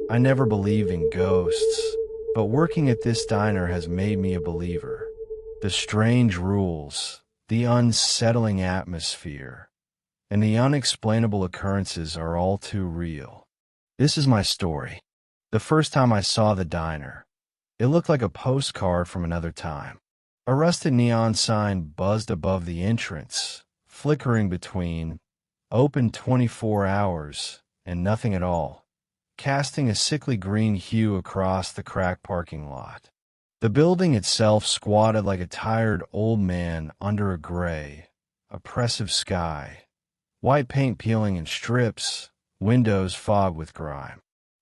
I never believed in ghosts, but working at this diner has made me a believer. The strange rules, the unsettling atmosphere, and the unexplainable occurrences are all too real. This is my story. The first time I saw the diner, it looked like a postcard from another time. A rusted neon sign buzzed above the entrance, flickering between open 24 hours and nothing at all, casting a sickly green hue across the cracked parking lot. The building itself squatted like a tired old man under a gray, oppressive sky, white paint peeling in strips, windows fogged with grime.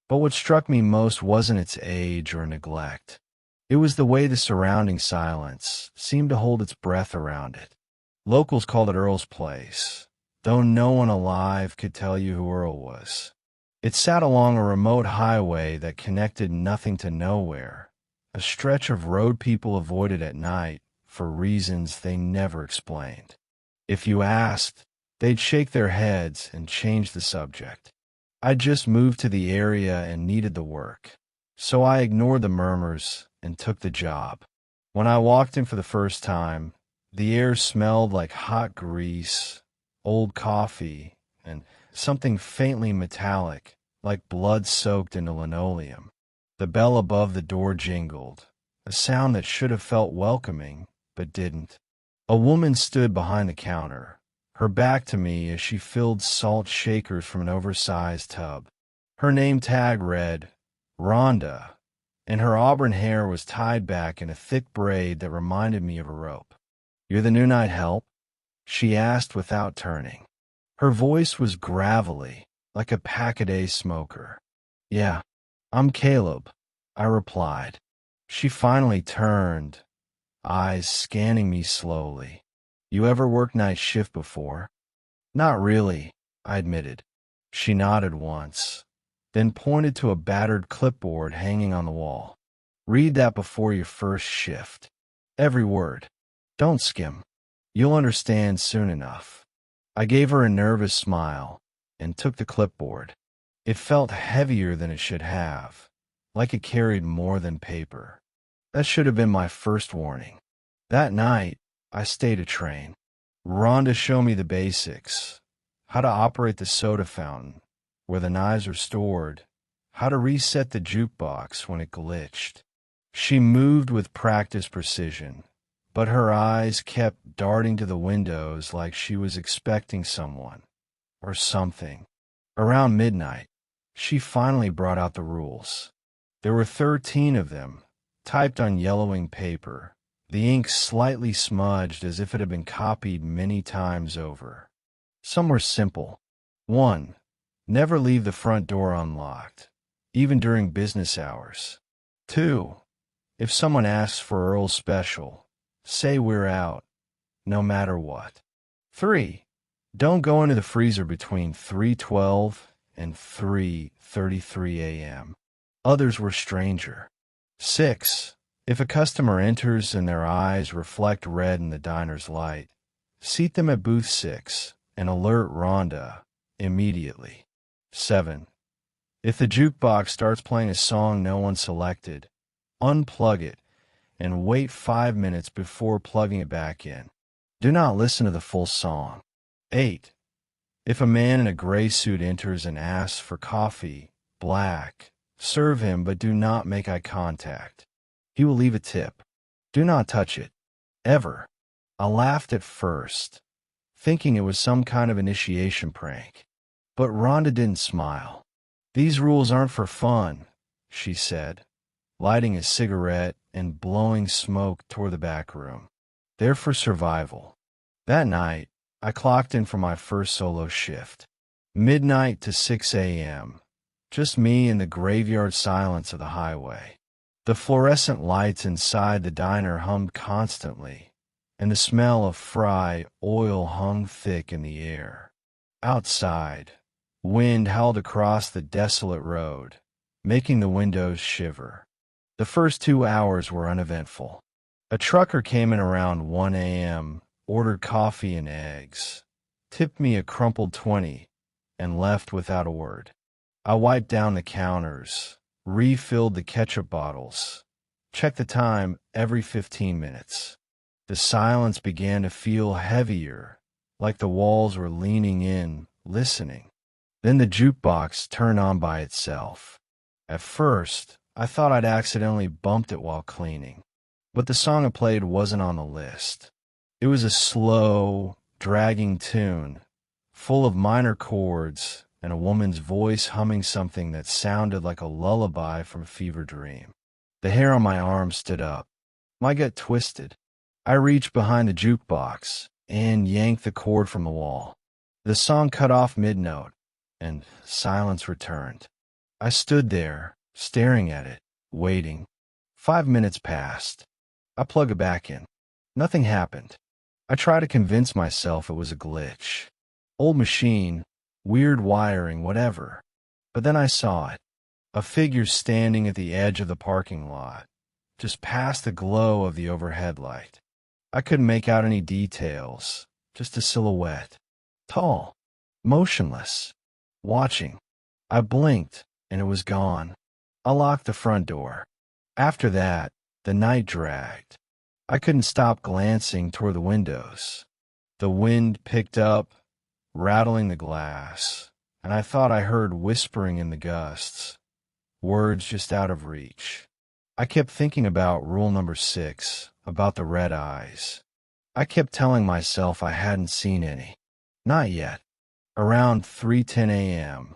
But what struck me most wasn't its age or neglect. It was the way the surrounding silence seemed to hold its breath around it. Locals called it Earl's Place, though no one alive could tell you who Earl was. It sat along a remote highway that connected nothing to nowhere, a stretch of road people avoided at night for reasons they never explained. If you asked, they'd shake their heads and change the subject. I just moved to the area and needed the work, so I ignored the murmurs and took the job. When I walked in for the first time, the air smelled like hot grease, old coffee, and something faintly metallic, like blood soaked into linoleum. The bell above the door jingled, a sound that should have felt welcoming, but didn't. A woman stood behind the counter, her back to me as she filled salt shakers from an oversized tub. Her name tag read, Rhonda, and her auburn hair was tied back in a thick braid that reminded me of a rope. "You're the new night help?" she asked without turning. Her voice was gravelly, like a pack-a-day smoker. "Yeah, I'm Caleb," I replied. She finally turned, eyes scanning me slowly. "You ever worked night shift before?" "Not really," I admitted. She nodded once, then pointed to a battered clipboard hanging on the wall. "Read that before your first shift. Every word. Don't skim. You'll understand soon enough." I gave her a nervous smile and took the clipboard. It felt heavier than it should have, like it carried more than paper. That should have been my first warning. That night, I stayed a train. Rhonda showed me the basics: how to operate the soda fountain, where the knives are stored, how to reset the jukebox when it glitched. She moved with practiced precision, but her eyes kept darting to the windows like she was expecting someone, or something. Around midnight, she finally brought out the rules. There were 13 of them, typed on yellowing paper, the ink slightly smudged as if it had been copied many times over. Some were simple. 1. Never leave the front door unlocked, even during business hours. 2. If someone asks for Earl's Special, say we're out, no matter what. 3. Don't go into the freezer between 3:12 and 3:33 a.m. Others were stranger. 6. If a customer enters and their eyes reflect red in the diner's light, seat them at booth 6 and alert Rhonda immediately. 7. If the jukebox starts playing a song no one selected, unplug it and wait 5 minutes before plugging it back in. Do not listen to the full song. 8. If a man in a gray suit enters and asks for coffee, black, serve him but do not make eye contact. He will leave a tip. Do not touch it. Ever. I laughed at first, thinking it was some kind of initiation prank. But Rhonda didn't smile. "These rules aren't for fun," she said, lighting a cigarette and blowing smoke toward the back room. "They're for survival." That night, I clocked in for my first solo shift. Midnight to 6 a.m. Just me and the graveyard silence of the highway. The fluorescent lights inside the diner hummed constantly, and the smell of fry oil hung thick in the air. Outside, wind howled across the desolate road, making the windows shiver. The first 2 hours were uneventful. A trucker came in around 1 a.m., ordered coffee and eggs, tipped me a crumpled 20, and left without a word. I wiped down the counters, refilled the ketchup bottles, checked the time every 15 minutes. The silence began to feel heavier, like the walls were leaning in, listening. Then the jukebox turned on by itself. At first, I thought I'd accidentally bumped it while cleaning, but the song it played wasn't on the list. It was a slow, dragging tune, full of minor chords and a woman's voice humming something that sounded like a lullaby from a fever dream. The hair on my arm stood up. My gut twisted. I reached behind the jukebox and yanked the cord from the wall. The song cut off mid-note, and silence returned. I stood there, staring at it, waiting. 5 minutes passed. I plugged it back in. Nothing happened. I tried to convince myself it was a glitch. Old machine, weird wiring, whatever. But then I saw it. A figure standing at the edge of the parking lot, just past the glow of the overhead light. I couldn't make out any details, just a silhouette. Tall, motionless, watching. I blinked, and it was gone. I locked the front door. After that, the night dragged. I couldn't stop glancing toward the windows. The wind picked up, rattling the glass, and I thought I heard whispering in the gusts, words just out of reach. I kept thinking about rule number 6, about the red eyes. I kept telling myself I hadn't seen any. Not yet. Around 3:10 a.m.,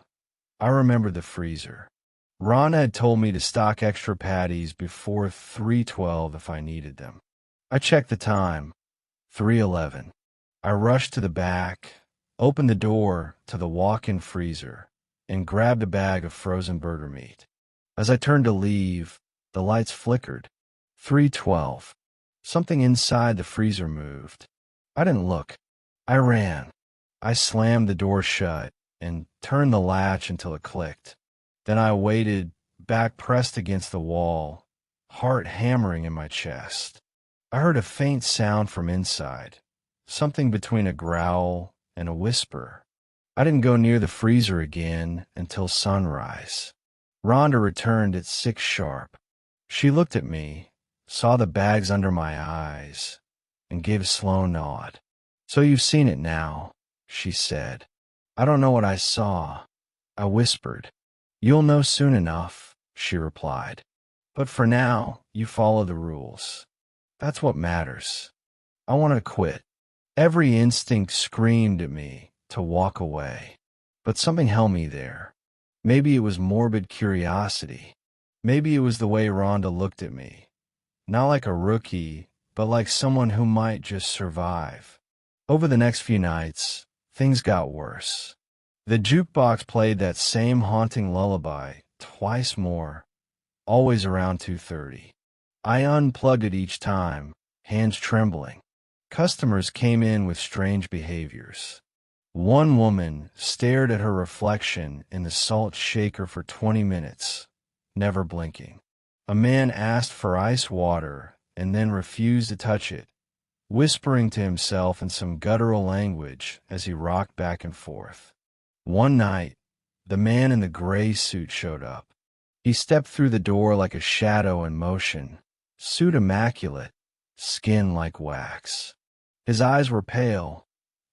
I remembered the freezer. Rhonda had told me to stock extra patties before 3:12 if I needed them. I checked the time, 3:11. I rushed to the back, opened the door to the walk-in freezer, and grabbed a bag of frozen burger meat. As I turned to leave, the lights flickered. 3:12. Something inside the freezer moved. I didn't look. I ran. I slammed the door shut and turned the latch until it clicked. Then I waited, back pressed against the wall, heart hammering in my chest. I heard a faint sound from inside, something between a growl and a whisper. I didn't go near the freezer again until sunrise. Rhonda returned at 6 sharp. She looked at me, saw the bags under my eyes, and gave a slow nod. "So you've seen it now," she said. "I don't know what I saw," I whispered. "You'll know soon enough," she replied. "But for now, you follow the rules. That's what matters." I wanted to quit. Every instinct screamed at me to walk away. But something held me there. Maybe it was morbid curiosity. Maybe it was the way Rhonda looked at me. Not like a rookie, but like someone who might just survive. Over the next few nights, things got worse. The jukebox played that same haunting lullaby twice more, always around 2:30. I unplugged it each time, hands trembling. Customers came in with strange behaviors. One woman stared at her reflection in the salt shaker for 20 minutes, never blinking. A man asked for ice water and then refused to touch it, whispering to himself in some guttural language as he rocked back and forth. One night, the man in the gray suit showed up. He stepped through the door like a shadow in motion, suit immaculate, skin like wax. His eyes were pale,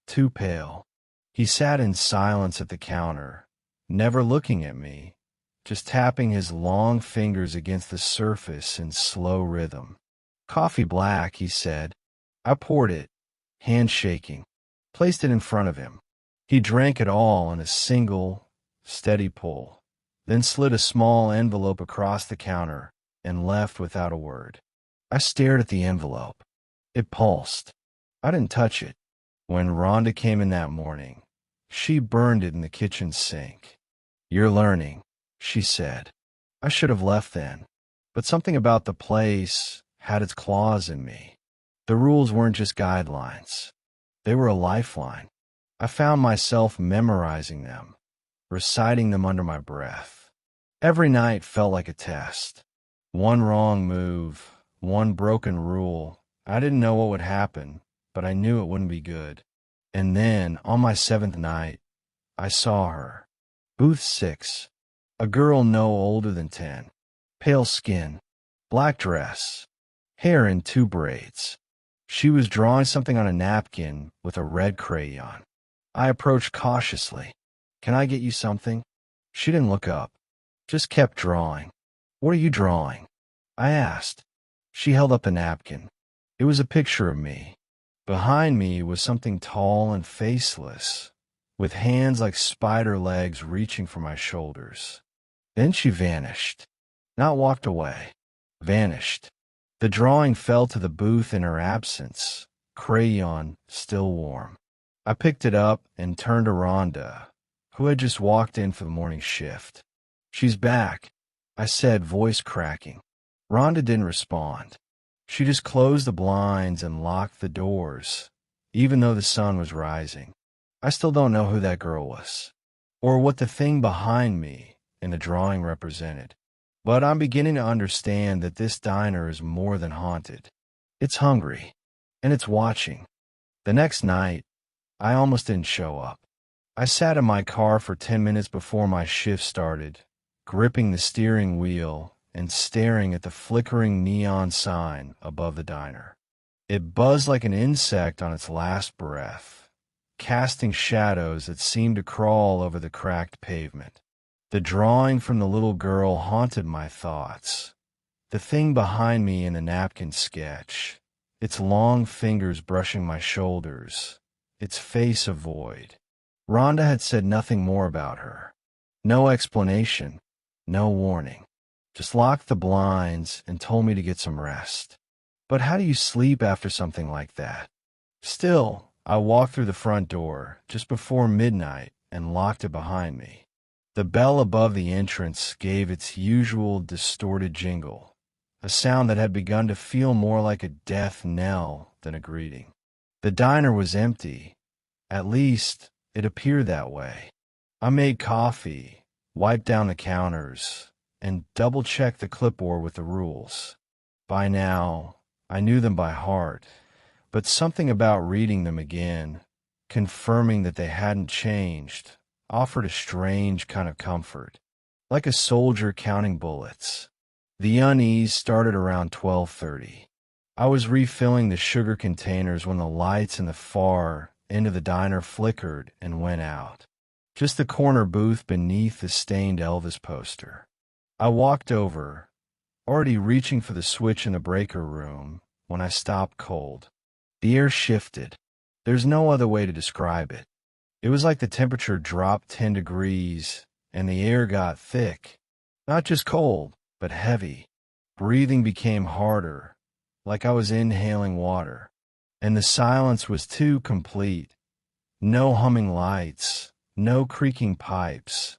too pale. He sat in silence at the counter, never looking at me, just tapping his long fingers against the surface in slow rhythm. "Coffee black," he said. I poured it, hand shaking, placed it in front of him. He drank it all in a single, steady pull, then slid a small envelope across the counter and left without a word. I stared at the envelope. It pulsed. I didn't touch it. When Rhonda came in that morning, she burned it in the kitchen sink. "You're learning," she said. I should have left then, but something about the place had its claws in me. The rules weren't just guidelines. They were a lifeline. I found myself memorizing them, reciting them under my breath. Every night felt like a test. One wrong move, one broken rule. I didn't know what would happen, but I knew it wouldn't be good. And then, on my 7th night, I saw her. Booth 6, A girl no older than 10. Pale skin, black dress, hair in 2 braids. She was drawing something on a napkin with a red crayon. I approached cautiously. "Can I get you something?" She didn't look up, just kept drawing. "What are you drawing?" I asked. She held up a napkin. It was a picture of me. Behind me was something tall and faceless, with hands like spider legs reaching for my shoulders. Then she vanished. Not walked away. Vanished. The drawing fell to the booth in her absence, crayon still warm. I picked it up and turned to Rhonda, who had just walked in for the morning shift. "She's back," I said, voice cracking. Rhonda didn't respond. She just closed the blinds and locked the doors, even though the sun was rising. I still don't know who that girl was, or what the thing behind me in the drawing represented. But I'm beginning to understand that this diner is more than haunted. It's hungry, and it's watching. The next night, I almost didn't show up. I sat in my car for 10 minutes before my shift started, gripping the steering wheel and staring at the flickering neon sign above the diner. It buzzed like an insect on its last breath, casting shadows that seemed to crawl over the cracked pavement. The drawing from the little girl haunted my thoughts. The thing behind me in the napkin sketch, its long fingers brushing my shoulders, its face a void. Rhonda had said nothing more about her. No explanation, no warning. Just locked the blinds and told me to get some rest. But how do you sleep after something like that? Still, I walked through the front door just before midnight and locked it behind me. The bell above the entrance gave its usual distorted jingle, a sound that had begun to feel more like a death knell than a greeting. The diner was empty. At least, it appeared that way. I made coffee, wiped down the counters, and double-checked the clipboard with the rules. By now, I knew them by heart, but something about reading them again, confirming that they hadn't changed, offered a strange kind of comfort, like a soldier counting bullets. The unease started around 12:30. I was refilling the sugar containers when the lights in the far end of the diner flickered and went out. Just the corner booth beneath the stained Elvis poster. I walked over, already reaching for the switch in the breaker room, when I stopped cold. The air shifted. There's no other way to describe it. It was like the temperature dropped 10 degrees, and the air got thick. Not just cold, but heavy. Breathing became harder, like I was inhaling water. And the silence was too complete. No humming lights, no creaking pipes,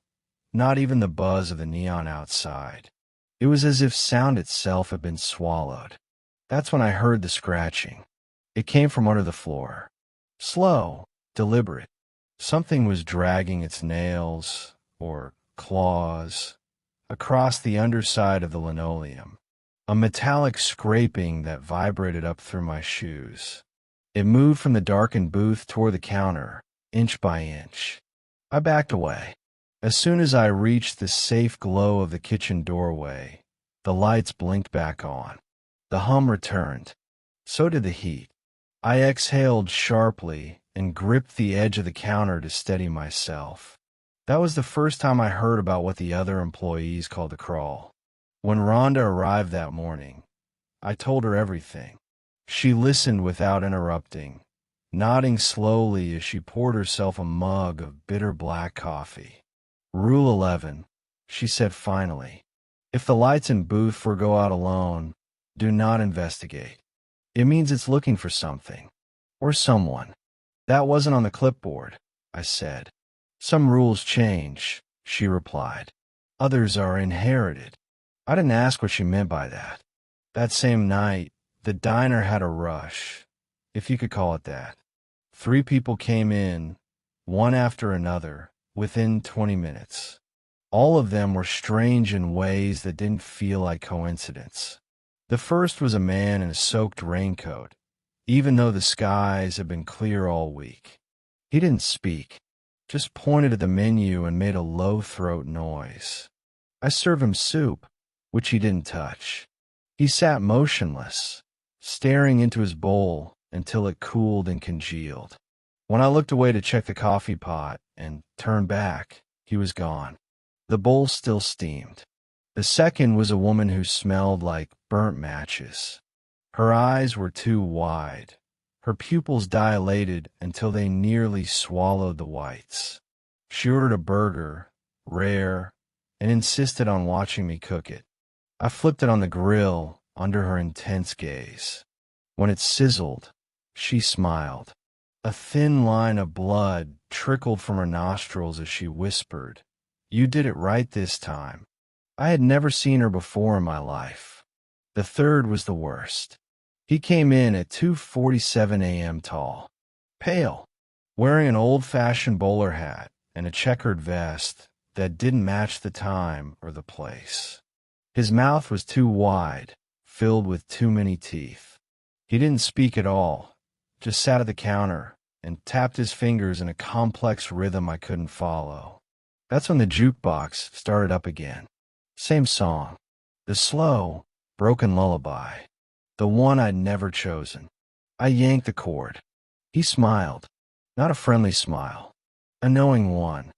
not even the buzz of the neon outside. It was as if sound itself had been swallowed. That's when I heard the scratching. It came from under the floor. Slow, deliberate. Something was dragging its nails, or claws, across the underside of the linoleum. A metallic scraping that vibrated up through my shoes. It moved from the darkened booth toward the counter, inch by inch. I backed away. As soon as I reached the safe glow of the kitchen doorway, the lights blinked back on. The hum returned. So did the heat. I exhaled sharply and gripped the edge of the counter to steady myself. That was the first time I heard about what the other employees called the crawl. When Rhonda arrived that morning, I told her everything. She listened without interrupting, nodding slowly as she poured herself a mug of bitter black coffee. "Rule 11, she said finally. If the lights in booth go out alone, do not investigate. It means it's looking for something. Or someone." "That wasn't on the clipboard," I said. "Some rules change," she replied. "Others are inherited." I didn't ask what she meant by that. That same night, the diner had a rush, if you could call it that. 3 people came in, one after another, within 20 minutes. All of them were strange in ways that didn't feel like coincidence. The first was a man in a soaked raincoat, even though the skies had been clear all week. He didn't speak, just pointed at the menu and made a low throat noise. I serve him soup, which he didn't touch. He sat motionless, staring into his bowl until it cooled and congealed. When I looked away to check the coffee pot and turned back, he was gone. The bowl still steamed. The second was a woman who smelled like burnt matches. Her eyes were too wide. Her pupils dilated until they nearly swallowed the whites. She ordered a burger, rare, and insisted on watching me cook it. I flipped it on the grill under her intense gaze. When it sizzled, she smiled. A thin line of blood trickled from her nostrils as she whispered, "You did it right this time." I had never seen her before in my life. The third was the worst. He came in at 2:47 a.m. tall, pale, wearing an old-fashioned bowler hat and a checkered vest that didn't match the time or the place. His mouth was too wide, filled with too many teeth. He didn't speak at all, just sat at the counter and tapped his fingers in a complex rhythm I couldn't follow. That's when the jukebox started up again. Same song. The slow, broken lullaby. The one I'd never chosen. I yanked the cord. He smiled. Not a friendly smile. A knowing one.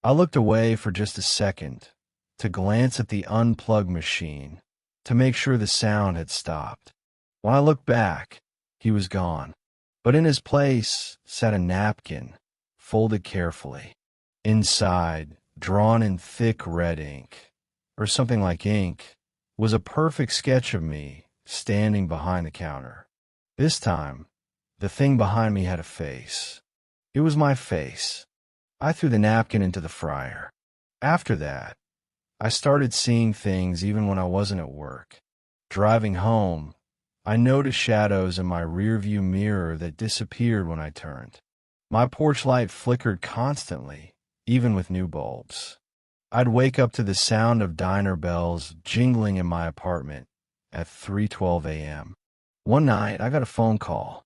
I looked away for just a second, to glance at the unplugged machine, to make sure the sound had stopped. When I looked back, he was gone. But in his place sat a napkin, folded carefully. Inside, drawn in thick red ink, or something like ink, was a perfect sketch of me standing behind the counter. This time, the thing behind me had a face. It was my face. I threw the napkin into the fryer. After that, I started seeing things even when I wasn't at work. Driving home, I noticed shadows in my rearview mirror that disappeared when I turned. My porch light flickered constantly, even with new bulbs. I'd wake up to the sound of diner bells jingling in my apartment at 3:12 a.m. One night, I got a phone call.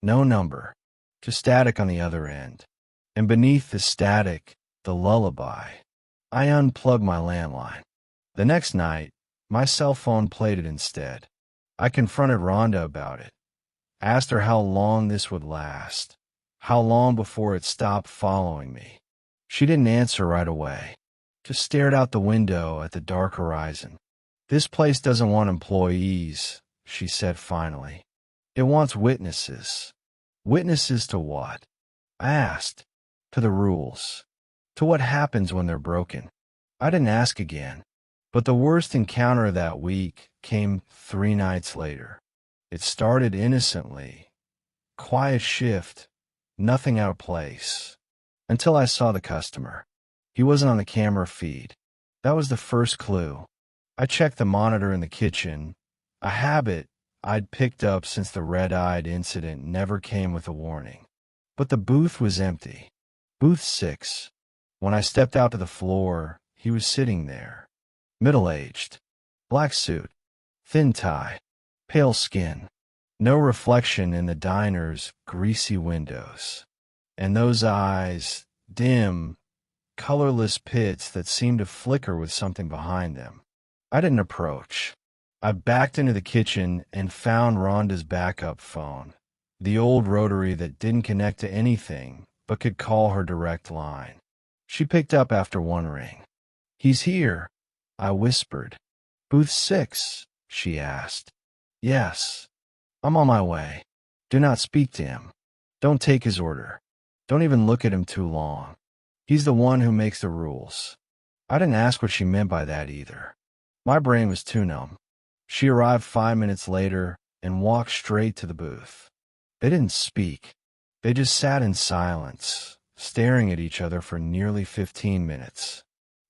No number, just static on the other end. And beneath the static, the lullaby. I unplugged my landline. The next night, my cell phone played it instead. I confronted Rhonda about it. Asked her how long this would last. How long before it stopped following me. She didn't answer right away. Just stared out the window at the dark horizon. "This place doesn't want employees," she said finally. "It wants witnesses." Witnesses to what? I asked. To the rules. To what happens when they're broken. I didn't ask again. But the worst encounter that week came 3 nights later. It started innocently. Quiet shift. Nothing out of place. Until I saw the customer. He wasn't on the camera feed. That was the first clue. I checked the monitor in the kitchen, a habit I'd picked up since the red-eyed incident never came with a warning. But the booth was empty. Booth 6. When I stepped out to the floor, he was sitting there. Middle-aged. Black suit. Thin tie. Pale skin. No reflection in the diner's greasy windows. And those eyes, dim, colorless pits that seemed to flicker with something behind them. I didn't approach. I backed into the kitchen and found Rhonda's backup phone, the old rotary that didn't connect to anything but could call her direct line. She picked up after one ring. "He's here," I whispered. "Booth 6, she asked. "Yes. I'm on my way. Do not speak to him. Don't take his order. Don't even look at him too long. He's the one who makes the rules." I didn't ask what she meant by that either. My brain was too numb. She arrived 5 minutes later and walked straight to the booth. They didn't speak. They just sat in silence, staring at each other for nearly 15 minutes.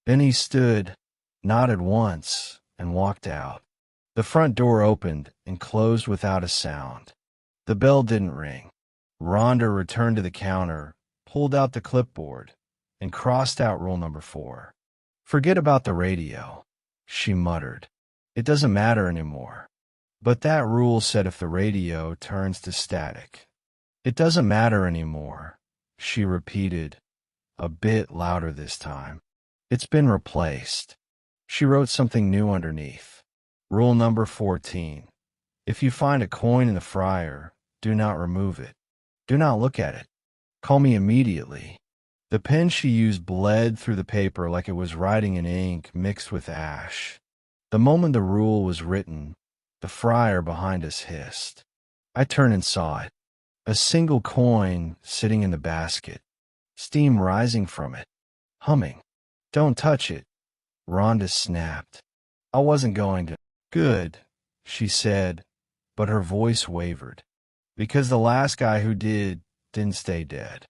Then he stood, nodded once, and walked out. The front door opened and closed without a sound. The bell didn't ring. Rhonda returned to the counter, pulled out the clipboard, and crossed out rule number 4. "Forget about the radio," she muttered. "It doesn't matter anymore." But that rule said if the radio turns to static. "It doesn't matter anymore," she repeated, a bit louder this time. "It's been replaced." She wrote something new underneath. Rule number 14. If you find a coin in the fryer, do not remove it. Do not look at it. Call me immediately. The pen she used bled through the paper like it was writing in ink mixed with ash. The moment the rule was written, the fryer behind us hissed. I turned and saw it. A single coin sitting in the basket. Steam rising from it. Humming. Don't touch it. Rhonda snapped. I wasn't going to. Good, she said, but her voice wavered. Because the last guy who didn't stay dead.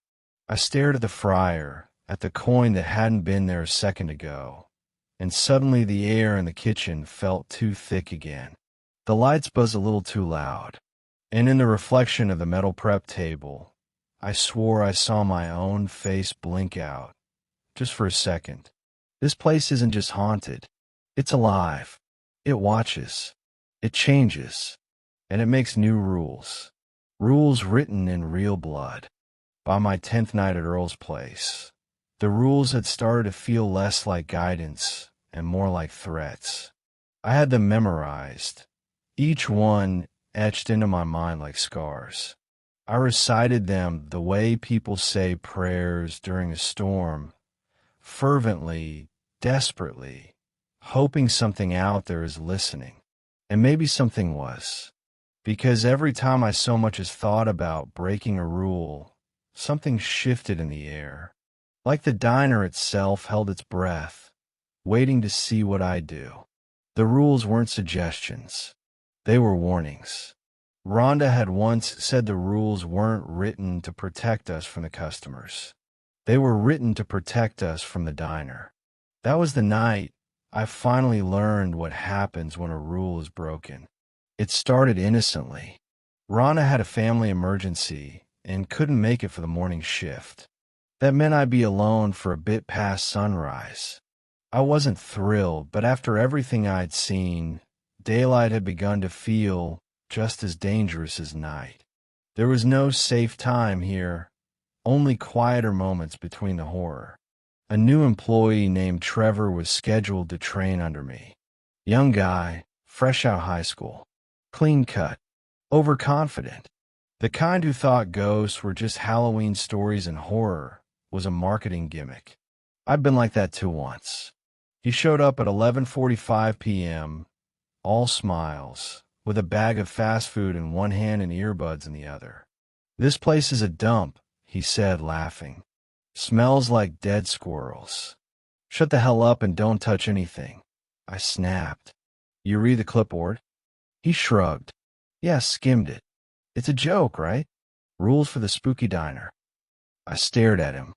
I stared at the fryer, at the coin that hadn't been there a second ago, and suddenly the air in the kitchen felt too thick again. The lights buzzed a little too loud, and in the reflection of the metal prep table, I swore I saw my own face blink out, just for a second. This place isn't just haunted. It's alive. It watches. It changes. And it makes new rules. Rules written in real blood. By my 10th night at Earl's place, the rules had started to feel less like guidance and more like threats. I had them memorized, each one etched into my mind like scars. I recited them the way people say prayers during a storm, fervently, desperately, hoping something out there is listening. And maybe something was. Because every time I so much as thought about breaking a rule, something shifted in the air. Like the diner itself held its breath, waiting to see what I'd do. The rules weren't suggestions. They were warnings. Rhonda had once said the rules weren't written to protect us from the customers. They were written to protect us from the diner. That was the night I finally learned what happens when a rule is broken. It started innocently. Rhonda had a family emergency and couldn't make it for the morning shift. That meant I'd be alone for a bit past sunrise. I wasn't thrilled, but after everything I'd seen, daylight had begun to feel just as dangerous as night. There was no safe time here, only quieter moments between the horror. A new employee named Trevor was scheduled to train under me. Young guy, fresh out high school, clean cut, overconfident. The kind who thought ghosts were just Halloween stories and horror was a marketing gimmick. I'd been like that too once. He showed up at 11:45 p.m., all smiles, with a bag of fast food in one hand and earbuds in the other. "This place is a dump," he said, laughing. "Smells like dead squirrels. Shut the hell up and don't touch anything." I snapped. "You read the clipboard?" He shrugged. "Yeah, skimmed it. It's a joke, right? Rules for the spooky diner." I stared at him.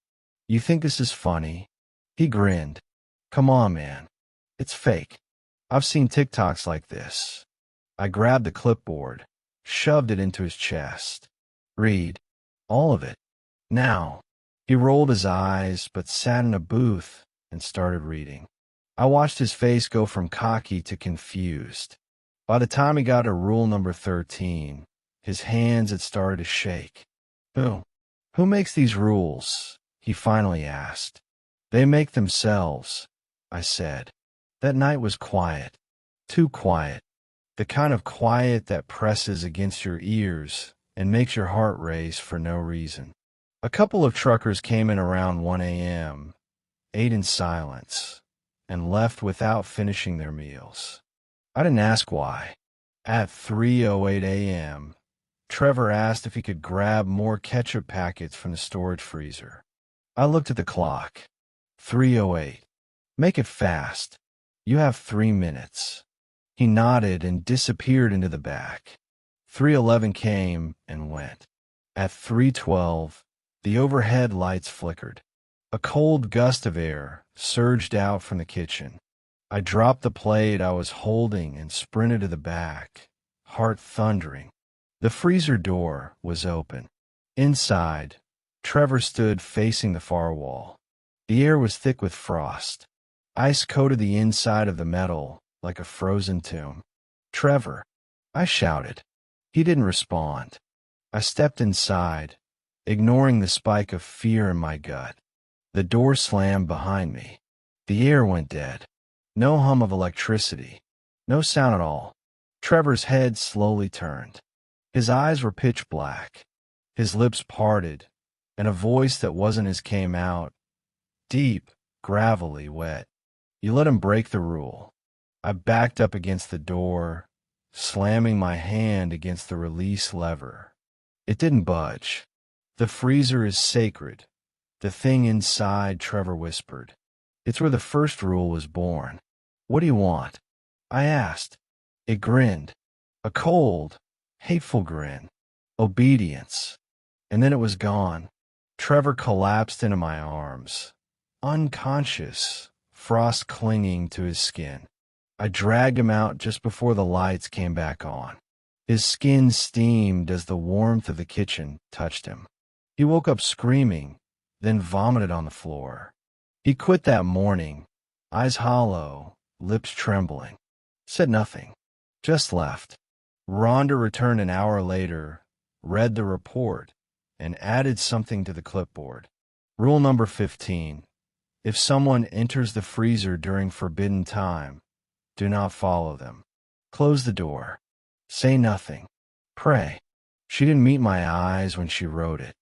"You think this is funny?" He grinned. "Come on, man. It's fake. I've seen TikToks like this." I grabbed the clipboard, shoved it into his chest. "Read. All of it. Now." He rolled his eyes, but sat in a booth and started reading. I watched his face go from cocky to confused. By the time he got to rule number 13, his hands had started to shake. Who makes these rules?" he finally asked. "They make themselves," I said. That night was quiet. Too quiet. The kind of quiet that presses against your ears and makes your heart race for no reason. A couple of truckers came in around 1 a.m., ate in silence, and left without finishing their meals. I didn't ask why. At 3:08 a.m., Trevor asked if he could grab more ketchup packets from the storage freezer. I looked at the clock. 3:08. "Make it fast. You have 3 minutes." He nodded and disappeared into the back. 3:11 came and went. At 3:12, the overhead lights flickered. A cold gust of air surged out from the kitchen. I dropped the plate I was holding and sprinted to the back, heart thundering. The freezer door was open. Inside, Trevor stood facing the far wall. The air was thick with frost. Ice coated the inside of the metal like a frozen tomb. "Trevor," I shouted. He didn't respond. I stepped inside, ignoring the spike of fear in my gut. The door slammed behind me. The air went dead. No hum of electricity. No sound at all. Trevor's head slowly turned. His eyes were pitch black. His lips parted, and a voice that wasn't his came out, deep, gravelly, wet. You let him break the rule. I backed up against the door, slamming my hand against the release lever. It didn't budge. The freezer is sacred. The thing inside, Trevor whispered. It's where the first rule was born. What do you want? I asked. It grinned. A cold, hateful grin. Obedience. And then it was gone. Trevor collapsed into my arms, unconscious, frost clinging to his skin. I dragged him out just before the lights came back on. His skin steamed as the warmth of the kitchen touched him. He woke up screaming, then vomited on the floor. He quit that morning, eyes hollow, lips trembling. Said nothing, just left. Rhonda returned an hour later, read the report, and added something to the clipboard. Rule number 15. If someone enters the freezer during forbidden time, do not follow them. Close the door. Say nothing. Pray. She didn't meet my eyes when she wrote it.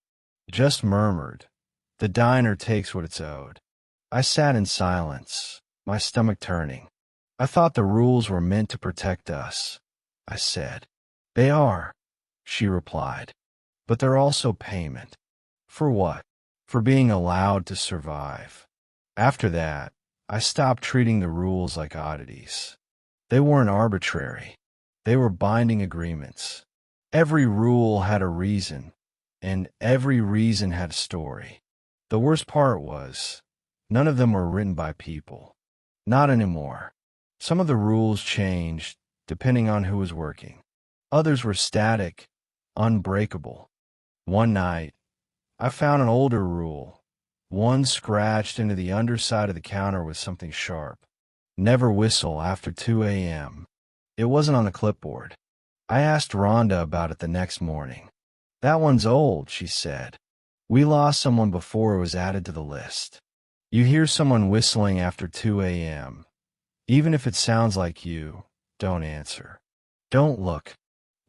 Just murmured, the diner takes what it's owed. I sat in silence, my stomach turning. I thought the rules were meant to protect us, I said. They are, she replied. But they're also payment. For what? For being allowed to survive. After that, I stopped treating the rules like oddities. They weren't arbitrary. They were binding agreements. Every rule had a reason, and every reason had a story. The worst part was, none of them were written by people. Not anymore. Some of the rules changed, depending on who was working. Others were static, unbreakable. One night, I found an older rule, one scratched into the underside of the counter with something sharp. Never whistle after 2 a.m. It wasn't on the clipboard. I asked Rhonda about it the next morning. That one's old, she said. We lost someone before it was added to the list. You hear someone whistling after 2 a.m. Even if it sounds like you, don't answer. Don't look.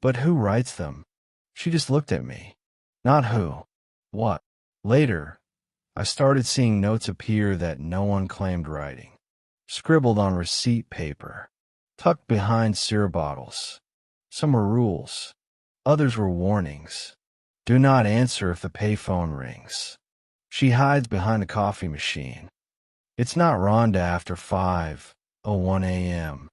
But who writes them? She just looked at me. Not who. What? Later, I started seeing notes appear that no one claimed writing. Scribbled on receipt paper. Tucked behind syrup bottles. Some were rules. Others were warnings. Do not answer if the payphone rings. She hides behind a coffee machine. It's not Rhonda after 5:01 a.m.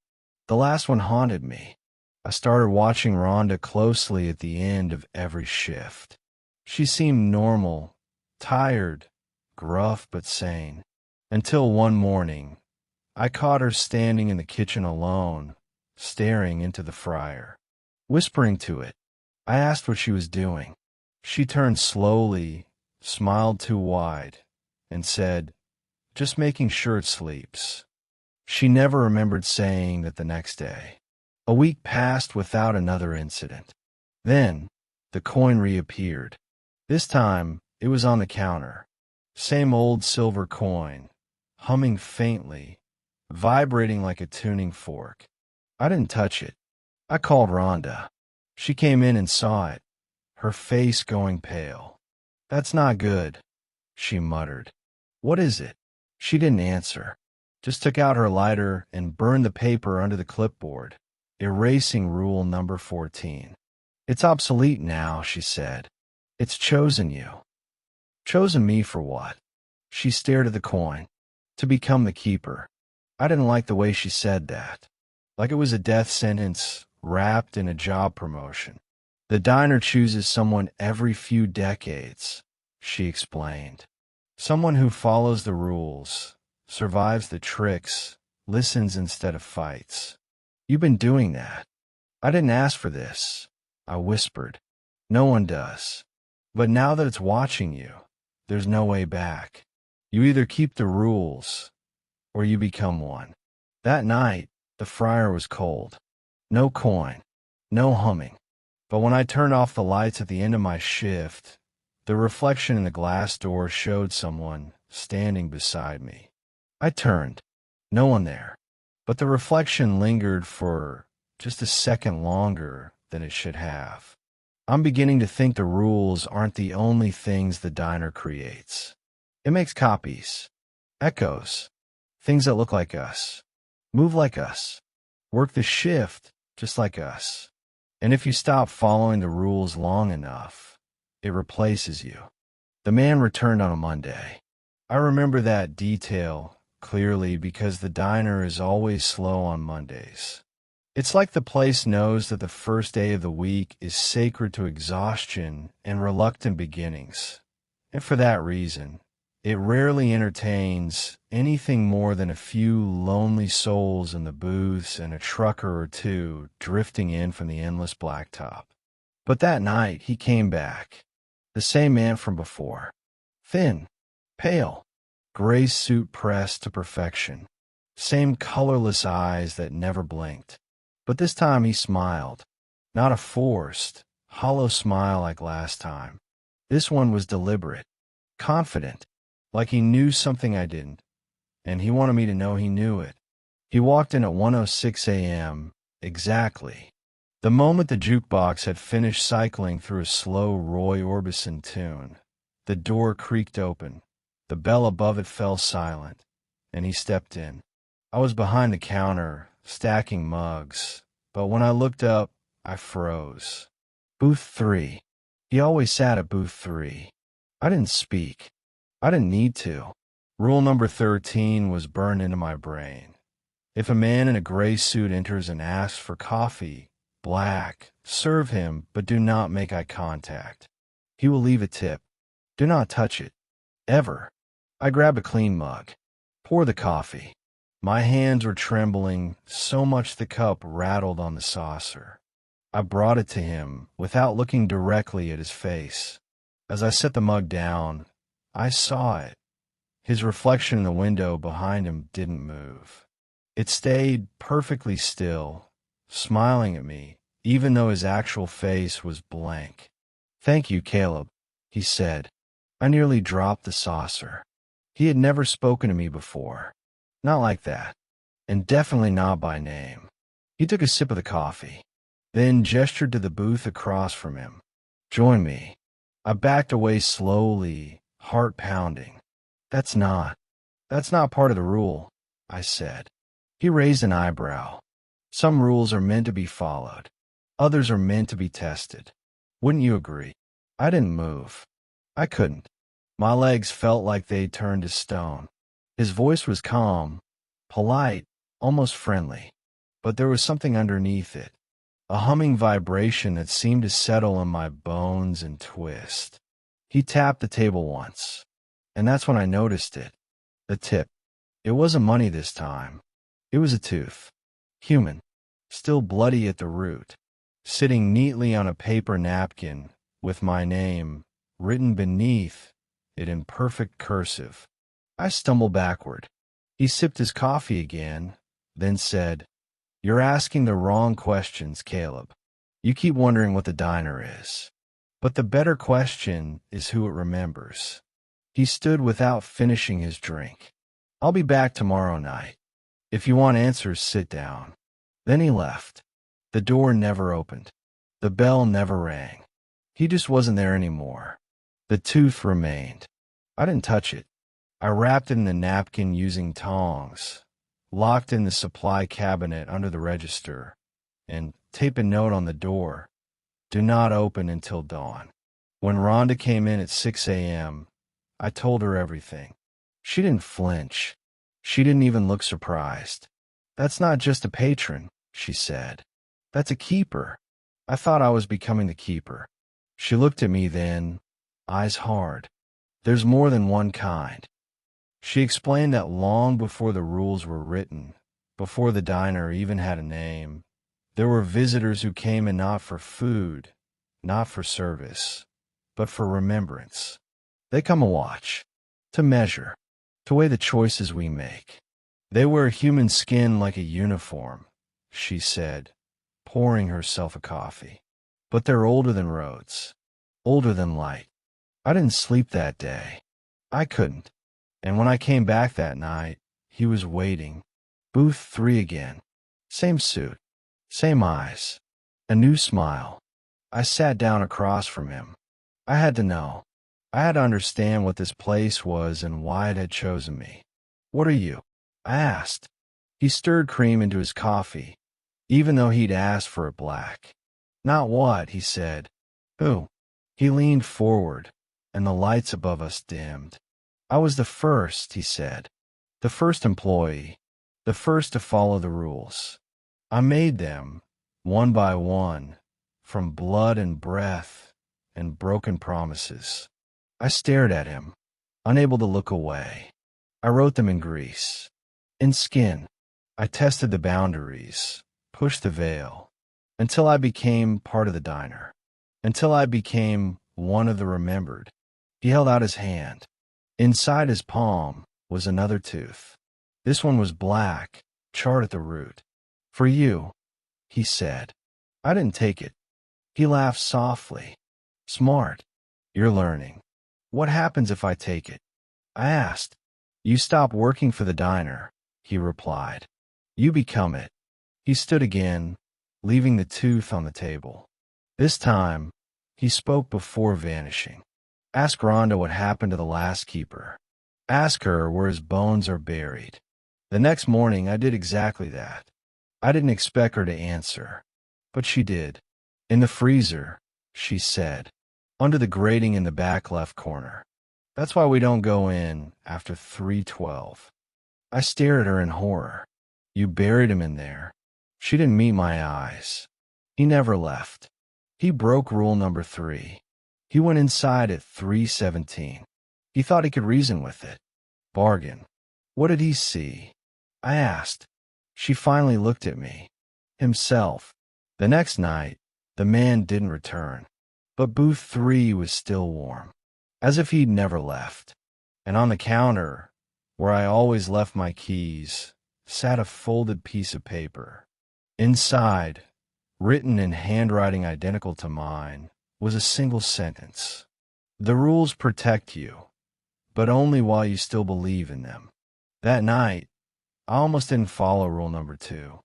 The last one haunted me. I started watching Rhonda closely at the end of every shift. She seemed normal, tired, gruff but sane. Until one morning, I caught her standing in the kitchen alone, staring into the fryer. Whispering to it, I asked what she was doing. She turned slowly, smiled too wide, and said, just making sure it sleeps. She never remembered saying that the next day. A week passed without another incident. Then, the coin reappeared. This time, it was on the counter. Same old silver coin, humming faintly, vibrating like a tuning fork. I didn't touch it. I called Rhonda. She came in and saw it, her face going pale. That's not good, she muttered. What is it? She didn't answer, just took out her lighter and burned the paper under the clipboard, erasing rule number 14. It's obsolete now, she said. It's chosen you. Chosen me for what? She stared at the coin. To become the keeper. I didn't like the way she said that. Like it was a death sentence wrapped in a job promotion. The diner chooses someone every few decades, she explained. Someone who follows the rules, survives the tricks, listens instead of fights. You've been doing that. I didn't ask for this, I whispered. No one does. But now that it's watching you, there's no way back. You either keep the rules, or you become one. That night, the fryer was cold. No coin, no humming. But when I turned off the lights at the end of my shift, the reflection in the glass door showed someone standing beside me. I turned. No one there. But the reflection lingered for just a second longer than it should have. I'm beginning to think the rules aren't the only things the diner creates. It makes copies, echoes, things that look like us, move like us, work the shift just like us. And if you stop following the rules long enough, it replaces you. The man returned on a Monday. I remember that detail clearly because the diner is always slow on Mondays. It's like the place knows that the first day of the week is sacred to exhaustion and reluctant beginnings. And for that reason, it rarely entertains anything more than a few lonely souls in the booths and a trucker or two drifting in from the endless blacktop. But that night he came back, the same man from before. Thin, pale, gray suit pressed to perfection, same colorless eyes that never blinked. But this time he smiled, not a forced, hollow smile like last time. This one was deliberate, confident, like he knew something I didn't, and he wanted me to know he knew it. He walked in at 1:06 a.m., exactly. The moment the jukebox had finished cycling through a slow Roy Orbison tune, the door creaked open, the bell above it fell silent, and he stepped in. I was behind the counter, stacking mugs, but when I looked up, I froze. Booth 3. He always sat at booth 3. I didn't speak. I didn't need to. Rule number 13 was burned into my brain. If a man in a gray suit enters and asks for coffee, black, serve him, but do not make eye contact. He will leave a tip. Do not touch it. Ever. I grab a clean mug. Pour the coffee. My hands were trembling, so much the cup rattled on the saucer. I brought it to him without looking directly at his face. As I set the mug down, I saw it. His reflection in the window behind him didn't move. It stayed perfectly still, smiling at me, even though his actual face was blank. "Thank you, Caleb," he said. I nearly dropped the saucer. He had never spoken to me before. Not like that, and definitely not by name. He took a sip of the coffee, then gestured to the booth across from him. "Join me." I backed away slowly, heart pounding. That's not part of the rule," I said. He raised an eyebrow. "Some rules are meant to be followed. Others are meant to be tested. Wouldn't you agree?" I didn't move. I couldn't. My legs felt like they'd turned to stone. His voice was calm, polite, almost friendly. But there was something underneath it, a humming vibration that seemed to settle in my bones and twist. He tapped the table once, and that's when I noticed it. The tip. It wasn't money this time. It was a tooth. Human. Still bloody at the root. Sitting neatly on a paper napkin, with my name written beneath it in perfect cursive. I stumbled backward. He sipped his coffee again, then said, "You're asking the wrong questions, Caleb. You keep wondering what the diner is. But the better question is who it remembers." He stood without finishing his drink. "I'll be back tomorrow night. If you want answers, sit down." Then he left. The door never opened. The bell never rang. He just wasn't there anymore. The tooth remained. I didn't touch it. I wrapped it in the napkin using tongs, locked in the supply cabinet under the register, and taped a note on the door. "Do not open until dawn." When Rhonda came in at 6 a.m., I told her everything. She didn't flinch. She didn't even look surprised. "That's not just a patron," she said. "That's a keeper." I thought I was becoming the keeper. She looked at me then, eyes hard. "There's more than one kind." She explained that long before the rules were written, before the diner even had a name, there were visitors who came in not for food, not for service, but for remembrance. They come to watch, to measure, to weigh the choices we make. They wear human skin like a uniform, she said, pouring herself a coffee. But they're older than roads, older than light. I didn't sleep that day. I couldn't. And when I came back that night, he was waiting. Booth 3 again. Same suit. Same eyes. A new smile. I sat down across from him. I had to know. I had to understand what this place was and why it had chosen me. "What are you?" I asked. He stirred cream into his coffee, even though he'd asked for it black. "Not what," he said. "Who?" He leaned forward, and the lights above us dimmed. "I was the first," he said. "The first employee. The first to follow the rules. I made them, one by one, from blood and breath and broken promises." I stared at him, unable to look away. "I wrote them in grease. In skin. I tested the boundaries, pushed the veil, until I became part of the diner. Until I became one of the remembered." He held out his hand. Inside his palm was another tooth. This one was black, charred at the root. "For you," he said. I didn't take it. He laughed softly. "Smart. You're learning." "What happens if I take it?" I asked. "You stop working for the diner," he replied. "You become it." He stood again, leaving the tooth on the table. This time, he spoke before vanishing. "Ask Rhonda what happened to the last keeper. Ask her where his bones are buried." The next morning, I did exactly that. I didn't expect her to answer, but she did. "In the freezer," she said, "under the grating in the back left corner. That's why we don't go in after 3:12. I stared at her in horror. "You buried him in there." She didn't meet my eyes. "He never left. He broke rule number 3. He went inside at 3:17. He thought he could reason with it. Bargain." "What did he see?" I asked. She finally looked at me. "Himself." The next night, the man didn't return, but booth 3 was still warm, as if he'd never left. And on the counter, where I always left my keys, sat a folded piece of paper. Inside, written in handwriting identical to mine, was a single sentence. "The rules protect you, but only while you still believe in them." That night, I almost didn't follow rule number 2.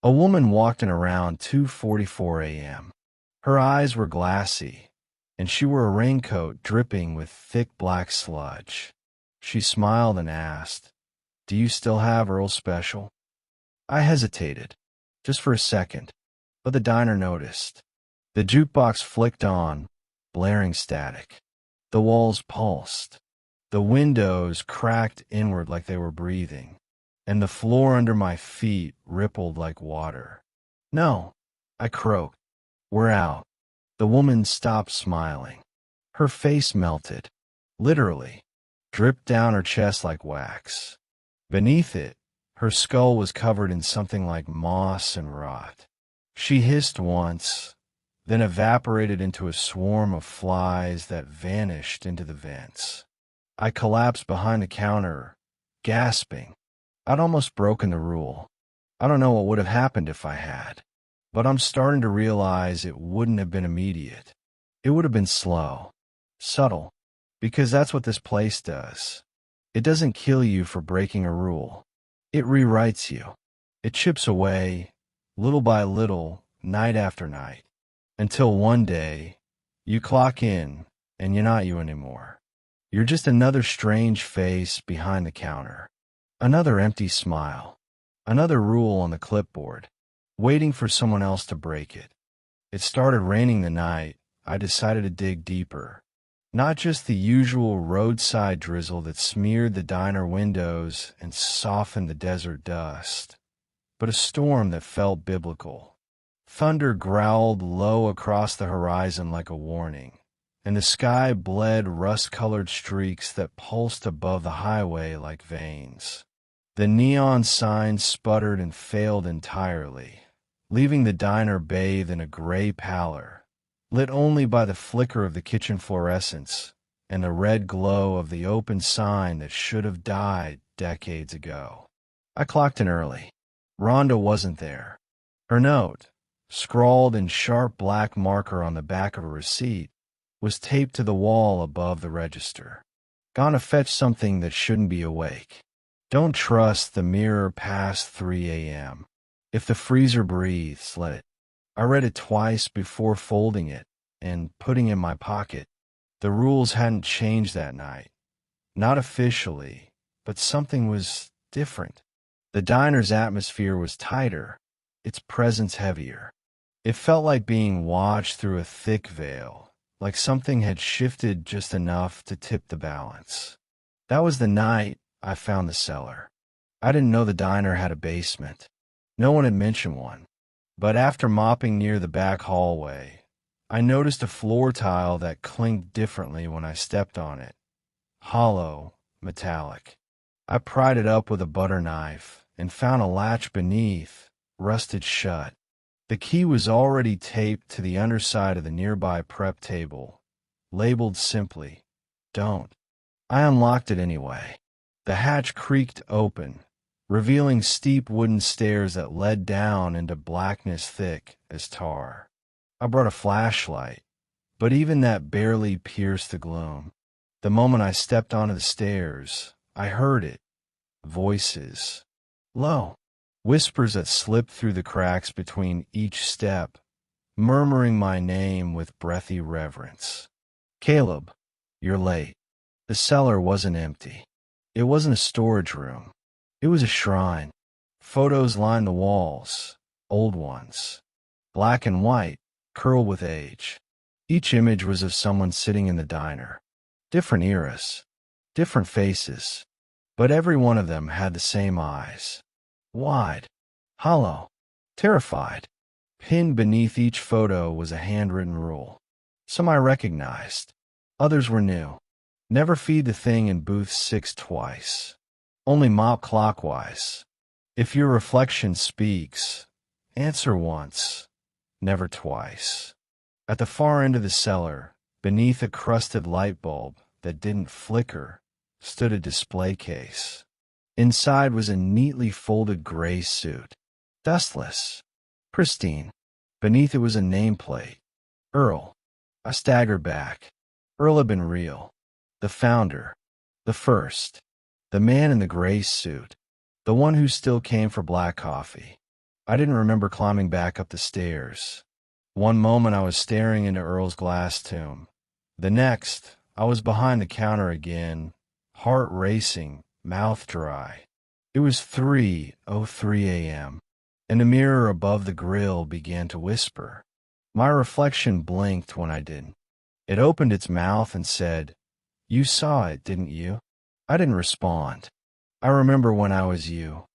A woman walked in around 2:44 a.m. Her eyes were glassy, and she wore a raincoat dripping with thick black sludge. She smiled and asked, "Do you still have Earl's Special?" I hesitated, just for a second, but the diner noticed. The jukebox flicked on, blaring static. The walls pulsed. The windows cracked inward like they were breathing, and the floor under my feet rippled like water. "No," I croaked. "We're out." The woman stopped smiling. Her face melted, literally, dripped down her chest like wax. Beneath it, her skull was covered in something like moss and rot. She hissed once, then evaporated into a swarm of flies that vanished into the vents. I collapsed behind the counter, gasping. I'd almost broken the rule. I don't know what would have happened if I had, but I'm starting to realize it wouldn't have been immediate. It would have been slow, subtle, because that's what this place does. It doesn't kill you for breaking a rule. It rewrites you. It chips away, little by little, night after night, until one day, you clock in, and you're not you anymore. You're just another strange face behind the counter. Another empty smile. Another rule on the clipboard, waiting for someone else to break it. It started raining the night I decided to dig deeper. Not just the usual roadside drizzle that smeared the diner windows and softened the desert dust, but a storm that felt biblical. Thunder growled low across the horizon like a warning, and the sky bled rust-colored streaks that pulsed above the highway like veins. The neon signs sputtered and failed entirely, leaving the diner bathed in a gray pallor, lit only by the flicker of the kitchen fluorescents and the red glow of the open sign that should have died decades ago. I clocked in early. Rhonda wasn't there. Her note, scrawled in sharp black marker on the back of a receipt, was taped to the wall above the register. "Gonna fetch something that shouldn't be awake." Don't trust the mirror past 3 a.m. If the freezer breathes, let it. I read it twice before folding it and putting it in my pocket. The rules hadn't changed that night. Not officially, but something was different. The diner's atmosphere was tighter, its presence heavier. It felt like being watched through a thick veil, like something had shifted just enough to tip the balance. That was the night I found the cellar. I didn't know the diner had a basement. No one had mentioned one. But after mopping near the back hallway, I noticed a floor tile that clinked differently when I stepped on it. Hollow, metallic. I pried it up with a butter knife and found a latch beneath, rusted shut. The key was already taped to the underside of the nearby prep table, labeled simply, "Don't." I unlocked it anyway. The hatch creaked open, revealing steep wooden stairs that led down into blackness thick as tar. I brought a flashlight, but even that barely pierced the gloom. The moment I stepped onto the stairs, I heard it. Voices. Low. Whispers that slipped through the cracks between each step, murmuring my name with breathy reverence. "Caleb, you're late." The cellar wasn't empty. It wasn't a storage room. It was a shrine. Photos lined the walls, old ones, black and white, curled with age. Each image was of someone sitting in the diner. Different eras, different faces, but every one of them had the same eyes. Wide, hollow, terrified. Pinned beneath each photo was a handwritten rule. Some I recognized. Others were new. Never feed the thing in booth 6 twice. Only mop clockwise. If your reflection speaks, answer once, never twice. At the far end of the cellar, beneath a crusted light bulb that didn't flicker, stood a display case. Inside was a neatly folded gray suit, dustless, pristine. Beneath it was a nameplate, Earl. I staggered back. Earl had been real. The founder, the first, the man in the gray suit, the one who still came for black coffee. I didn't remember climbing back up the stairs. One moment I was staring into Earl's glass tomb. The next, I was behind the counter again, heart racing, mouth dry. It was 3:03 a.m., and a mirror above the grill began to whisper. My reflection blinked when I didn't. It opened its mouth and said, "You saw it, didn't you?" I didn't respond. "I remember when I was you,"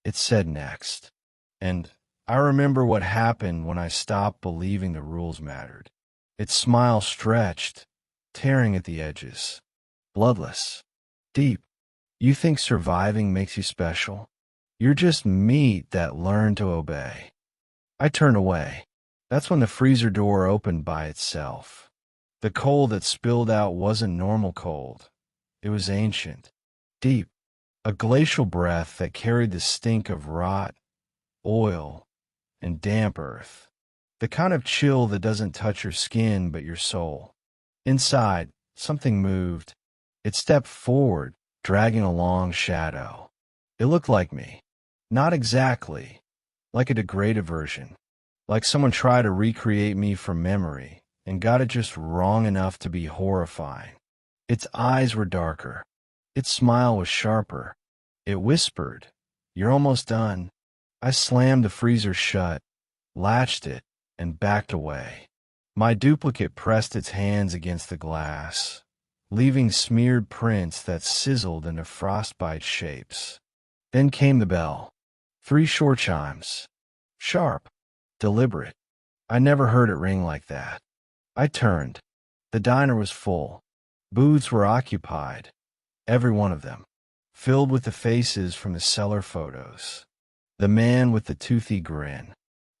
it said next. And I remember what happened when I stopped believing the rules mattered. Its smile stretched, tearing at the edges. Bloodless. Deep. You think surviving makes you special? You're just meat that learned to obey. I turned away. That's when the freezer door opened by itself. The cold that spilled out wasn't normal cold. It was ancient, deep, a glacial breath that carried the stink of rot, oil, and damp earth. The kind of chill that doesn't touch your skin but your soul. Inside, something moved. It stepped forward, dragging a long shadow. It looked like me. Not exactly. Like a degraded version. Like someone tried to recreate me from memory and got it just wrong enough to be horrifying. Its eyes were darker. Its smile was sharper. It whispered, "You're almost done." I slammed the freezer shut, latched it, and backed away. My duplicate pressed its hands against the glass, leaving smeared prints that sizzled into frostbite shapes. Then came the bell. 3 short chimes. Sharp. Deliberate. I never heard it ring like that. I turned. The diner was full. Booths were occupied. Every one of them. Filled with the faces from the cellar photos. The man with the toothy grin.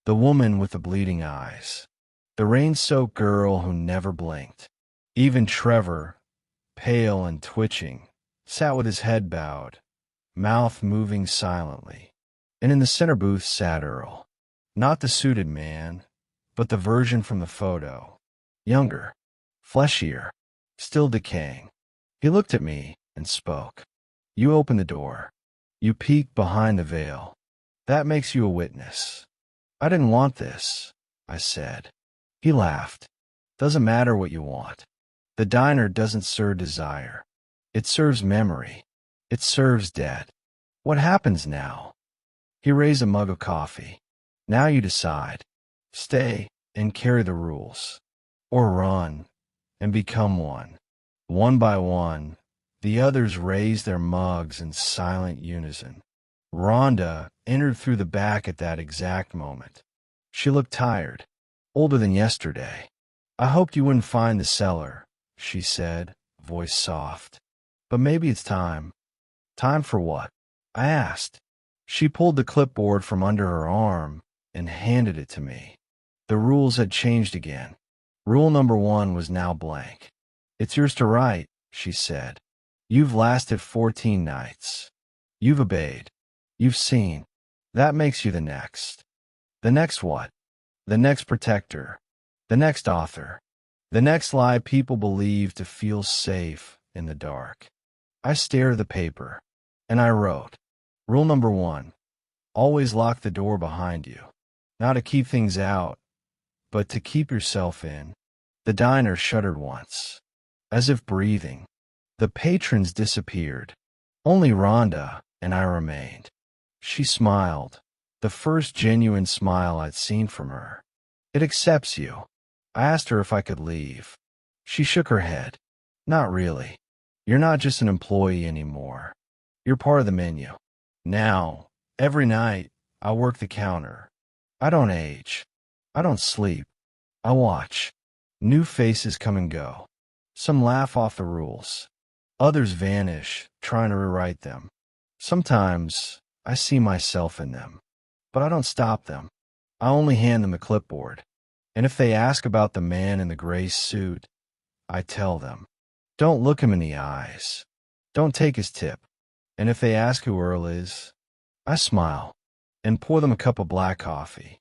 The woman with the bleeding eyes. The rain-soaked girl who never blinked. Even Trevor, pale and twitching, sat with his head bowed, mouth moving silently. And in the center booth sat Earl. Not the suited man, but the version from the photo. Younger, fleshier, still decaying. He looked at me and spoke. "You open the door." You peek behind the veil. That makes you a witness. I didn't want this, I said. He laughed. Doesn't matter what you want. The diner doesn't serve desire. It serves memory. It serves dead. What happens now? He raised a mug of coffee. Now you decide. Stay and carry the rules. Or run and become one. One by one, the others raised their mugs in silent unison. Rhonda entered through the back at that exact moment. She looked tired, older than yesterday. I hoped you wouldn't find the cellar, she said, voice soft. But maybe it's time. Time for what? I asked. She pulled the clipboard from under her arm and handed it to me. The rules had changed again. Rule number 1 was now blank. It's yours to write, she said. You've lasted 14 nights. You've obeyed. You've seen. That makes you the next. The next what? The next protector. The next author. The next lie people believe to feel safe in the dark. I stared at the paper, and I wrote, Rule number 1, always lock the door behind you. Not to keep things out, but to keep yourself in. The diner shuddered once, as if breathing. The patrons disappeared. Only Rhonda and I remained. She smiled, the first genuine smile I'd seen from her. It accepts you. I asked her if I could leave. She shook her head. Not really. You're not just an employee anymore. You're part of the menu. Now, every night, I work the counter. I don't age. I don't sleep. I watch. New faces come and go. Some laugh off the rules. Others vanish, trying to rewrite them. Sometimes, I see myself in them. But I don't stop them. I only hand them a clipboard. And if they ask about the man in the gray suit, I tell them. Don't look him in the eyes. Don't take his tip. And if they ask who Earl is, I smile and pour them a cup of black coffee.